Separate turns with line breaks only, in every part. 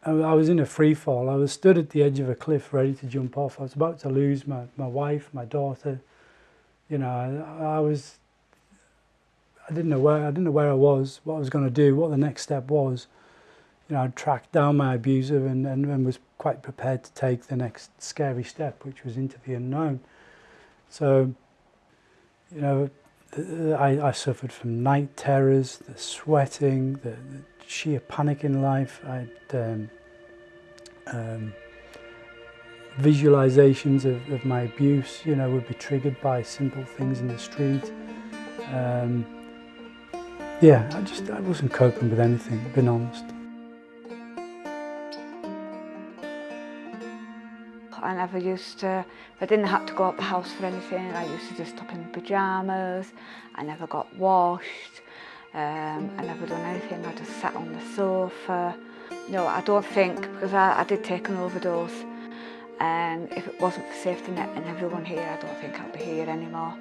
I was in a free fall. I was stood at the edge of a cliff ready to jump off. I was about to lose my wife, my daughter. You know, I didn't know where I was, what I was going to do, what the next step was. You know, I tracked down my abuser and was quite prepared to take the next scary step, which was into the unknown. So, you know, I suffered from night terrors, the sweating, the sheer panic in life. I had visualizations of my abuse, you know, would be triggered by simple things in the street. Yeah, I wasn't coping with anything, being honest.
I never used to, I didn't have to go out the house for anything. I used to just stop in pyjamas. I never got washed. I never done anything. I just sat on the sofa. No, I don't think, because I did take an overdose, and if it wasn't for Safety Net and everyone here, I don't think I'd be here anymore.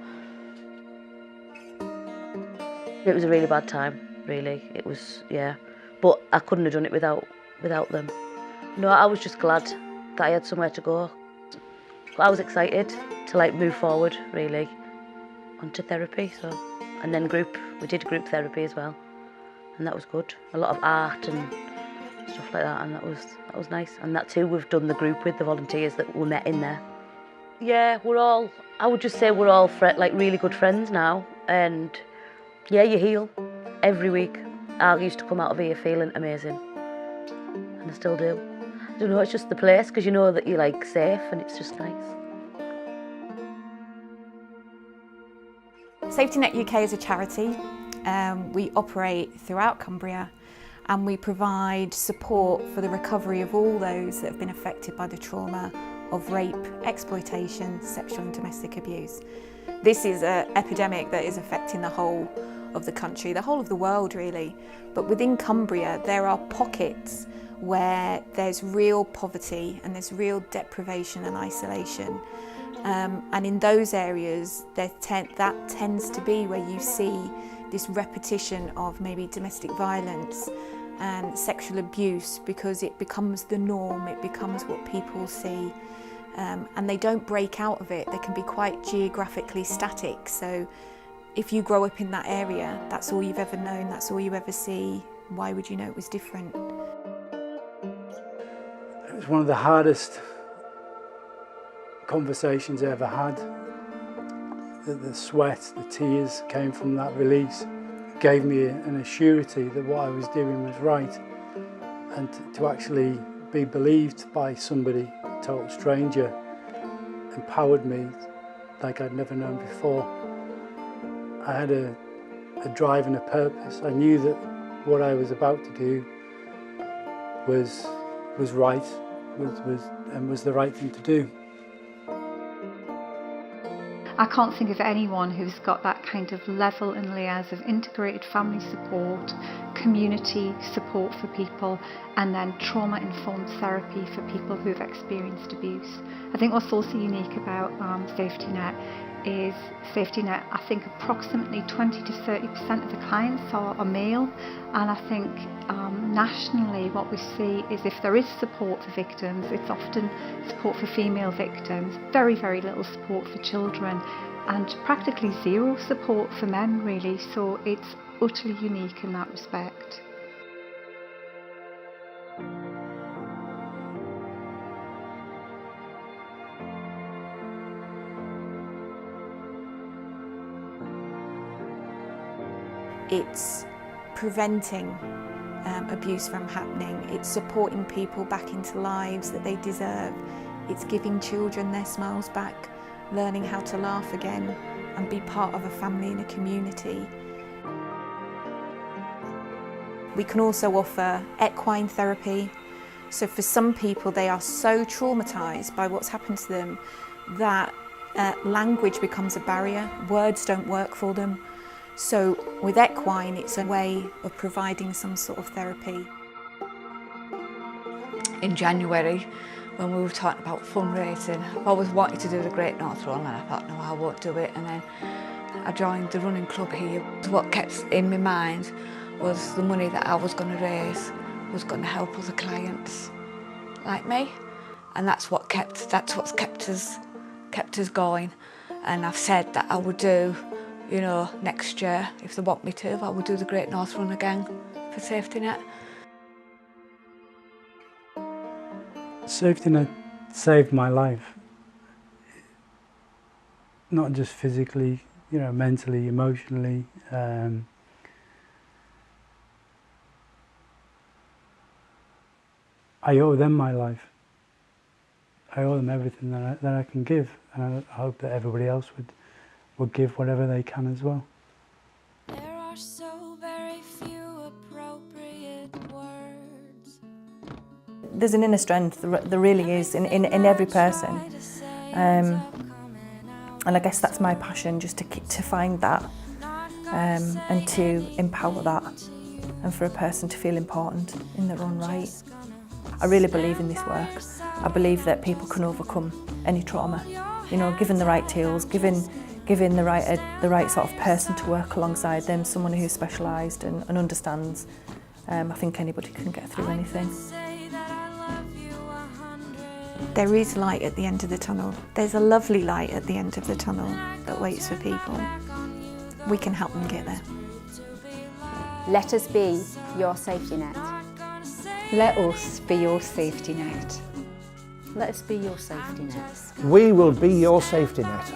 It was a really bad time, really. It was, yeah. But I couldn't have done it without them. No, I was just glad that I had somewhere to go. I was excited to like move forward, really, onto therapy. So, and then we did group therapy as well, and that was good. A lot of art and stuff like that, and that was nice. And that too, we've done the group with the volunteers that we met in there. Yeah, I would just say we're all like really good friends now, and yeah, you heal every week. I used to come out of here feeling amazing, and I still do. I don't know, it's just the place, because you know that you're like safe, and it's just nice.
Safety Net UK is a charity. We operate throughout Cumbria, and we provide support for the recovery of all those that have been affected by the trauma of rape, exploitation, sexual and domestic abuse. This is an epidemic that is affecting the whole of the country, the whole of the world really. But within Cumbria, there are pockets where there's real poverty and there's real deprivation and isolation. And in those areas, that tends to be where you see this repetition of maybe domestic violence and sexual abuse, because it becomes the norm, it becomes what people see. And they don't break out of it. They can be quite geographically static. So if you grow up in that area, that's all you've ever known, that's all you ever see. Why would you know it was different?
It was one of the hardest conversations I ever had. The sweat, the tears came from that release. It gave me an assurity that what I was doing was right, and to actually be believed by somebody, a total stranger, empowered me like I'd never known before. I had a drive and a purpose. I knew that what I was about to do was right, was the right thing to do.
I can't think of anyone who's got that kind of level and layers of integrated family support, community support for people, and then trauma-informed therapy for people who've experienced abuse. I think what's also unique about Safety Net is I think approximately 20 to 30% of the clients are male, and I think nationally what we see is if there is support for victims, it's often support for female victims, very, very little support for children, and practically zero support for men really, so it's utterly unique in that respect.
It's preventing abuse from happening. It's supporting people back into lives that they deserve. It's giving children their smiles back, learning how to laugh again and be part of a family and a community. We can also offer equine therapy. So for some people, they are so traumatised by what's happened to them that language becomes a barrier. Words don't work for them. So with equine, it's a way of providing some sort of therapy.
In January, when we were talking about fundraising, I always wanted to do the Great North Run, and I thought, no, I won't do it. And then I joined the running club here. What kept in my mind was the money that I was going to raise was going to help other clients like me, and that's what's kept us going. And I've said that I would do, you know, next year, if they want me to, I would do the Great North Run again for Safety Net.
Safety Net saved my life, not just physically, you know, mentally, emotionally. I owe them my life. I owe them everything that I can give, and I hope that everybody else would give whatever they can as well.
There are so very few appropriate words.
There's an inner strength, there really is, in every person. And I guess that's my passion, just to find that and to empower that, and for a person to feel important in their own right. I really believe in this work. I believe that people can overcome any trauma, you know, given the right tools, given the right sort of person to work alongside them, someone who's specialised and understands. I think anybody can get through anything.
There is light at the end of the tunnel. There's a lovely light at the end of the tunnel that waits for people. We can help them get there.
Let us be your safety net.
Let us be your safety net.
Let us be your safety net.
We will be your safety net.